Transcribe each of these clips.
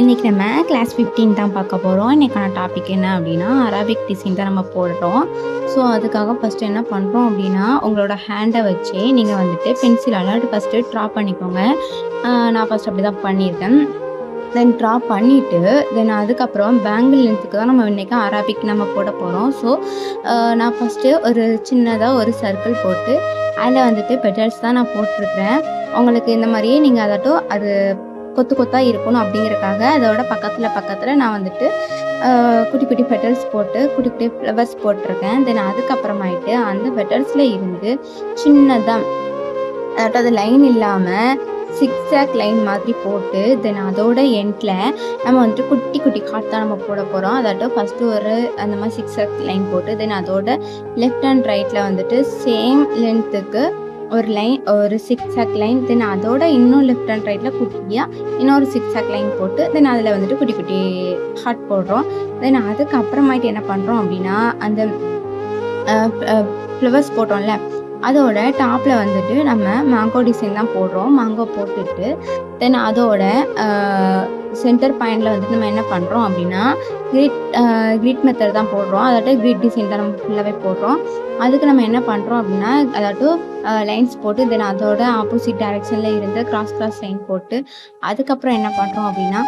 இன்றைக்கி நம்ம கிளாஸ் 15 தான் பார்க்க போகிறோம். இன்றைக்கான டாபிக் என்ன அப்படின்னா அரபிக் டிசைன் தான் நம்ம போடுறோம். ஸோ அதுக்காக ஃபஸ்ட்டு என்ன பண்ணுறோம் அப்படின்னா, உங்களோட ஹேண்டை வச்சு நீங்கள் வந்துட்டு பென்சிலால் ஃபஸ்ட்டு ட்ரா பண்ணிக்கோங்க. நான் ஃபஸ்ட் அப்படி தான் பண்ணியிருக்கேன். தென் ட்ரா பண்ணிவிட்டு தென் அதுக்கப்புறம் பேங்கிள் லென்த்துக்கு தான் நம்ம இன்றைக்கி அரபிக் நம்ம போட போகிறோம். ஸோ நான் ஃபஸ்ட்டு ஒரு சின்னதாக ஒரு சர்க்கிள் போட்டு அதில் வந்துட்டு பெட்டல்ஸ் தான் நான் போட்டிருக்கிறேன். உங்களுக்கு இந்த மாதிரியே நீங்கள் அதாட்டும் அது கொத்து கொத்தாக இருக்கணும் அப்படிங்கிறக்காக அதோட பக்கத்தில் நான் வந்துட்டு குட்டி குட்டி பெட்டல்ஸ் போட்டு குட்டி குட்டி ஃப்ளவர்ஸ் போட்டிருக்கேன். தென் அதுக்கப்புறமாயிட்டு அந்த பெட்டல்ஸில் இருந்து சின்னதாக அதாட்டும் அது லைன் இல்லாமல் சிக்ஸாக் லைன் மாதிரி போட்டு தென் அதோட எண்டில் நம்ம வந்துட்டு குட்டி குட்டி காட் தான் நம்ம போட போகிறோம். அதாட்டும் ஃபஸ்ட்டு ஒரு அந்த மாதிரி சிக்ஸாக் லைன் போட்டு தென் அதோட லெஃப்ட் அண்ட் ரைட்டில் வந்துட்டு சேம் லென்த்துக்கு ஒரு லைன் ஒரு சிக்ஸாக் லைன் தென் அதோட இன்னும் லெஃப்ட் அண்ட் ரைட்டில் குட்டியாக இன்னொரு சிக்ஸாக் லைன் போட்டு தென் அதில் வந்துட்டு குட்டி குட்டி ஹார்ட் போடுறோம். தென் அதுக்கப்புறமாயிட்டு என்ன பண்ணுறோம் அப்படின்னா அந்த ஃப்ளவர்ஸ் போட்டோம்ல அதோட டாப்பில் வந்துட்டு நம்ம மேங்கோ டிசைன் தான் போடுறோம். மேங்கோ போட்டுட்டு தென் அதோட சென்டர் பாயிண்டில் வந்துட்டு நம்ம என்ன பண்ணுறோம் அப்படின்னா கிரிட் மெத்தட் தான் போடுறோம். அதாட்டும் கிரிட் டிசைன் தான் நம்ம ஃபுல்லாகவே போடுறோம். அதுக்கு நம்ம என்ன பண்ணுறோம் அப்படின்னா அதாட்டும் லைன்ஸ் போட்டு தென் அதோட ஆப்போசிட் டைரெக்ஷனில் இருந்து கிராஸ் லைன் போட்டு அதுக்கப்புறம் என்ன பண்ணுறோம் அப்படின்னா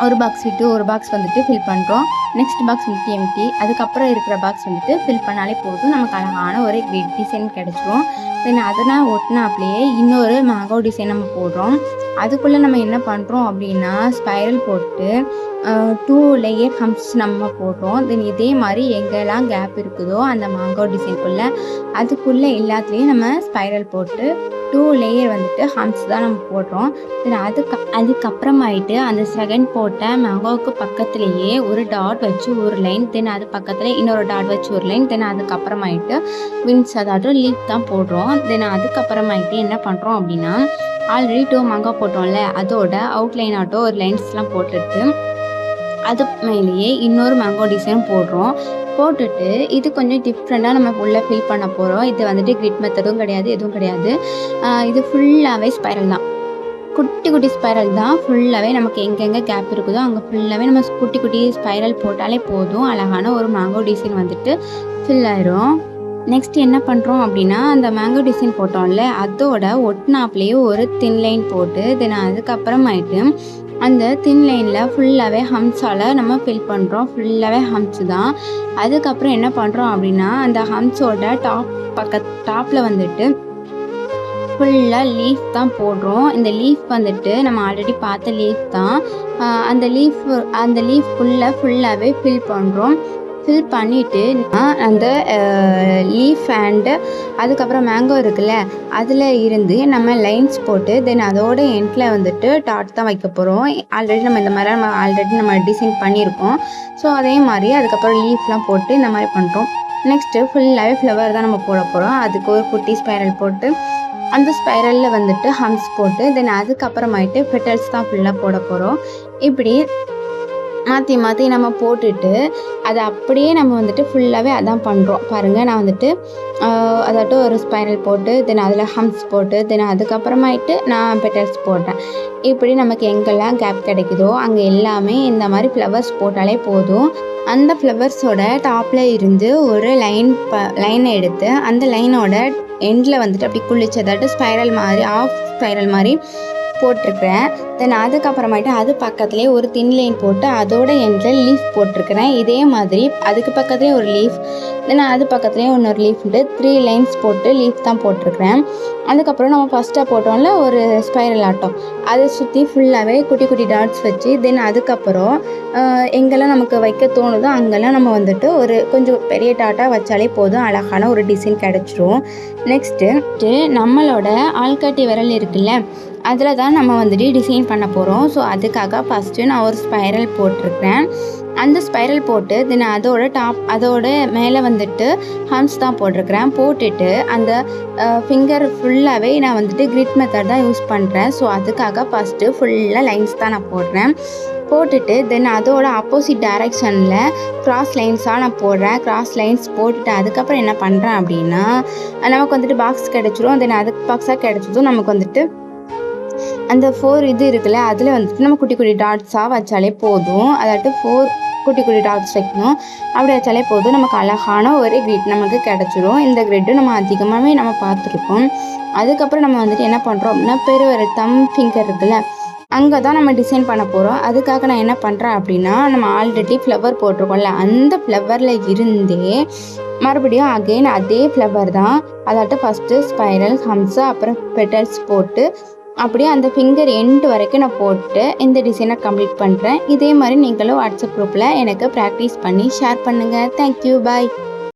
ஒரு பாக்ஸ் விட்டு ஒரு பாக்ஸ் வந்துட்டு ஃபில் பண்ணுறோம். நெக்ஸ்ட் பாக்ஸ் வந்துட்டு எம்டி. அதுக்கப்புறம் இருக்கிற பாக்ஸ் வந்துட்டு ஃபில் பண்ணாலே போதும், நமக்கு அழகான ஒரு கிரிட் டிசைன் கிடச்சிரும். தென் அதனால் ஒட்டினாப்லேயே இன்னொரு மேங்கோ டிசைன் நம்ம போடுறோம். அதுக்குள்ளே நம்ம என்ன பண்ணுறோம் அப்படின்னா ஸ்பைரல் போட்டு 2 லேயர் ஹம்ப்ஸ் நம்ம போடுறோம். தென் இதே மாதிரி எங்கெல்லாம் கேப் இருக்குதோ அந்த மேங்கோ டிசைனுக்குள்ளே அதுக்குள்ளே எல்லாத்துலேயும் நம்ம ஸ்பைரல் போட்டு 2 லேயர் வந்துட்டு ஹம்ப்ஸ் தான் நம்ம போடுறோம். தென் அதுக்கப்புறமாயிட்டு அந்த செகண்ட் போட்ட மேங்கோவுக்கு பக்கத்துலேயே ஒரு டாட் வச்சு ஒரு லைன் தென் அது பக்கத்தில் இன்னொரு டாட் வச்சு ஒரு லைன் தென் அதுக்கப்புறமாயிட்டு விங்ஸ் அதாட்டும் லீஃப் தான் போடுறோம். தென் அதுக்கப்புறமாயிட்டு என்ன பண்ணுறோம் அப்படின்னா ஆல்ரெடி 2 மேங்கோ போட்டோம்ல அதோட அவுட்லைன் ஆட்டும் ஒரு லைன்ஸ்லாம் போட்டுட்டு அது மேலேயே இன்னொரு மேங்கோ டிசைன் போடுறோம். போட்டுட்டு இது கொஞ்சம் டிஃப்ரெண்ட்டாக நம்ம உள்ளே ஃபில் பண்ண போகிறோம். இது வந்துட்டு கிரிட் மெத்தடும் கிடையாது, எதுவும் கிடையாது. இது ஃபுல்லாகவே ஸ்பைரல் தான், குட்டி குட்டி ஸ்பைரல் தான். ஃபுல்லாகவே நமக்கு எங்கெங்கே கேப் இருக்குதோ அங்கே ஃபுல்லாகவே நம்ம குட்டி குட்டி ஸ்பைரல் போட்டாலே போதும், அழகான ஒரு மேங்கோ டிசைன் வந்துட்டு ஃபில் ஆயிரும். நெக்ஸ்ட் என்ன பண்ணுறோம் அப்படின்னா அந்த மேங்கோ டிசைன் போட்டோம்ல அதோட ஒட்டினாப்லேயே ஒரு தின் லைன் போட்டு தென் அதுக்கப்புறமாயிட்டு அந்த தின் லைனில் ஃபுல்லாகவே ஹம்ஸால் நம்ம ஃபில் பண்ணுறோம். ஃபுல்லாகவே ஹம்ஸ் தான். அதுக்கப்புறம் என்ன பண்ணுறோம் அப்படின்னா அந்த ஹம்ஸோட டாப்பில் வந்துட்டு ஃபுல்லாக லீஃப் தான் போடுறோம். இந்த லீஃப் வந்துட்டு நம்ம ஆல்ரெடி பார்த்த லீஃப் தான். அந்த லீஃப்குள்ளே ஃபுல்லாகவே ஃபில் பண்ணுறோம். ஃபில் பண்ணிவிட்டு அந்த லீஃப் அண்டு அதுக்கப்புறம் மேங்கோ இருக்குல்ல அதில் இருந்து நம்ம லைன்ஸ் போட்டு தென் அதோட எண்டில் வந்துட்டு டாட் தான் வைக்க போகிறோம். ஆல்ரெடி நம்ம டிசைன் பண்ணியிருக்கோம். ஸோ அதே மாதிரி அதுக்கப்புறம் லீஃப்லாம் போட்டு இந்த மாதிரி பண்ணுறோம். நெக்ஸ்ட்டு ஃபுல்லாகவே ஃப்ளவர் தான் நம்ம போட போகிறோம். அதுக்கு ஒரு குட்டி ஸ்பைரல் போட்டு அந்த ஸ்பைரலில் வந்துட்டு ஹம்ஸ் போட்டு தென் அதுக்கப்புறமாயிட்டு பெட்டல்ஸ் தான் ஃபுல்லாக போட போகிறோம். இப்படி மாற்றி நம்ம போட்டுட்டு அதை அப்படியே நம்ம வந்துட்டு ஃபுல்லாகவே அதான் பண்ணுறோம். பாருங்கள், நான் வந்துட்டு அதாட்டும் ஒரு ஸ்பைரல் போட்டு தென் அதில் ஹம்ஸ் போட்டு தென் அதுக்கப்புறமாயிட்டு நான் பெட்டல்ஸ் போட்டேன். இப்படி நமக்கு எங்கெல்லாம் கேப் கிடைக்குதோ அங்கே எல்லாமே இந்த மாதிரி ஃப்ளவர்ஸ் போட்டாலே போதும். அந்த ஃப்ளவர்ஸோட டாப்பில் இருந்து ஒரு லைனை எடுத்து அந்த லைனோட எண்டில் வந்துட்டு அப்படி குளிச்சு அதாட்டும் ஸ்பைரல் மாதிரி ஆஃப் ஸ்பைரல் மாதிரி போட்டிருக்கிறேன். தென் அதுக்கப்புறமாயிட்டு அது பக்கத்துலேயே ஒரு தின் லைன் போட்டு அதோட எண்டில் லீஃப் போட்டிருக்கிறேன். இதே மாதிரி அதுக்கு பக்கத்துலேயே ஒரு லீஃப் தென் அது பக்கத்துலேயே இன்னொரு லீஃப்ட்டு 3 லைன்ஸ் போட்டு லீஃப் தான் போட்டிருக்கிறேன். அதுக்கப்புறம் நம்ம ஃபஸ்ட்டாக போட்டோம்ல ஒரு ஸ்பைரல் ஆட்டம் அதை சுற்றி ஃபுல்லாகவே குட்டி குட்டி டாட்ஸ் வச்சு தென் அதுக்கப்புறம் எங்கெல்லாம் நமக்கு வைக்க தோணுதோ அங்கெல்லாம் நம்ம வந்துட்டு ஒரு கொஞ்சம் பெரிய டாட்டாக வச்சாலே போதும், அழகான ஒரு டிசைன் கிடச்சிரும். நெக்ஸ்ட்டு நம்மளோட ஆள்காட்டி விரல் இருக்குல்ல அதில் தான் நம்ம வந்துட்டு டிசைன் பண்ண போகிறோம். ஸோ அதுக்காக ஃபஸ்ட்டு நான் ஒரு ஸ்பைரல் போட்டிருக்கிறேன். அந்த ஸ்பைரல் போட்டு தென் அதோட மேலே வந்துட்டு ஹம்ஸ் தான் போட்டிருக்கிறேன். போட்டுட்டு அந்த ஃபிங்கர் ஃபுல்லாகவே நான் வந்துட்டு கிரிட் மெத்தட் தான் யூஸ் பண்ணுறேன். ஸோ அதுக்காக ஃபஸ்ட்டு ஃபுல்லாக லைன்ஸ் தான் நான் போடுறேன். போட்டுட்டு தென் அதோட ஆப்போசிட் டைரெக்ஷனில் கிராஸ் லைன்ஸாக நான் போடுறேன். கிராஸ் லைன்ஸ் போட்டுட்டு அதுக்கப்புறம் என்ன பண்ணுறேன் அப்படின்னா நமக்கு வந்துட்டு பாக்ஸ் கிடச்சிரும். தென் அதுக்கு பாக்ஸாக கிடச்சதும் நமக்கு வந்துட்டு அந்த 4 இது இருக்குல்ல, அதில் வந்துட்டு நம்ம குட்டி குட்டி டாட்ஸாக வச்சாலே போதும். அதாட்டு 4 குட்டி குட்டி டாட்ஸ் வைக்கணும். அப்படி வச்சாலே போதும், நமக்கு அழகான ஒரு கிரிட் நமக்கு கிடச்சிரும். இந்த கிரிட்டு நம்ம அதிகமாகவே நம்ம பார்த்துருக்கோம். அதுக்கப்புறம் நம்ம வந்துட்டு என்ன பண்ணுறோம் அப்படின்னா, பெருவிரல் தம் ஃபிங்கர் இருக்குல்ல, அங்கே தான் நம்ம டிசைன் பண்ண போகிறோம். அதுக்காக நான் என்ன பண்ணுறேன் அப்படின்னா, நம்ம ஆல்ரெடி ஃப்ளவர் போட்டிருக்கோம்ல, அந்த ஃப்ளவரில் இருந்தே மறுபடியும் அகெயின் அதே ஃப்ளவர் தான். அதாட்டு ஃபஸ்ட்டு ஸ்பைரல், ஹம்ஸு, அப்புறம் பெட்டல்ஸ் போட்டு அப்படியே அந்த ஃபிங்கர் எண்ட் வரைக்கும் நான் போட்டு இந்த டிசைனை கம்ப்ளீட் பண்ணுறேன். இதே மாதிரி நீங்களும் வாட்ஸ்அப் குரூப்பில் எனக்கு ப்ராக்டிஸ் பண்ணி ஷேர் பண்ணுங்கள். தேங்க்யூ, பாய்.